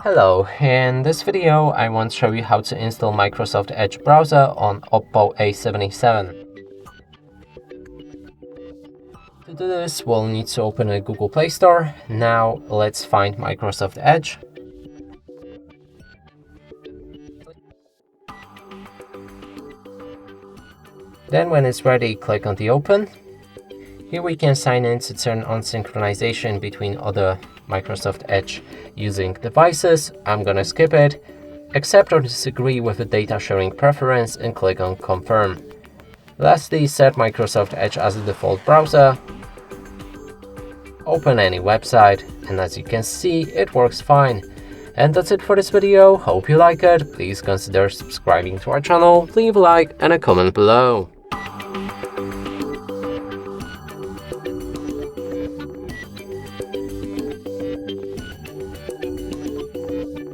Hello, in this video I want to show you how to install Microsoft Edge browser on Oppo A77. To do this, we'll need to open a Google Play Store. Now let's find Microsoft Edge. Then when it's ready, click on the Open. Here we can sign in to turn on synchronization between other Microsoft Edge using devices. I'm gonna skip it. Accept or disagree with the data sharing preference and click on Confirm. Lastly, set Microsoft Edge as a default browser. Open any website, and as you can see, it works fine. And that's it for this video. Hope you like it. Please consider subscribing to our channel, leave a like and a comment below.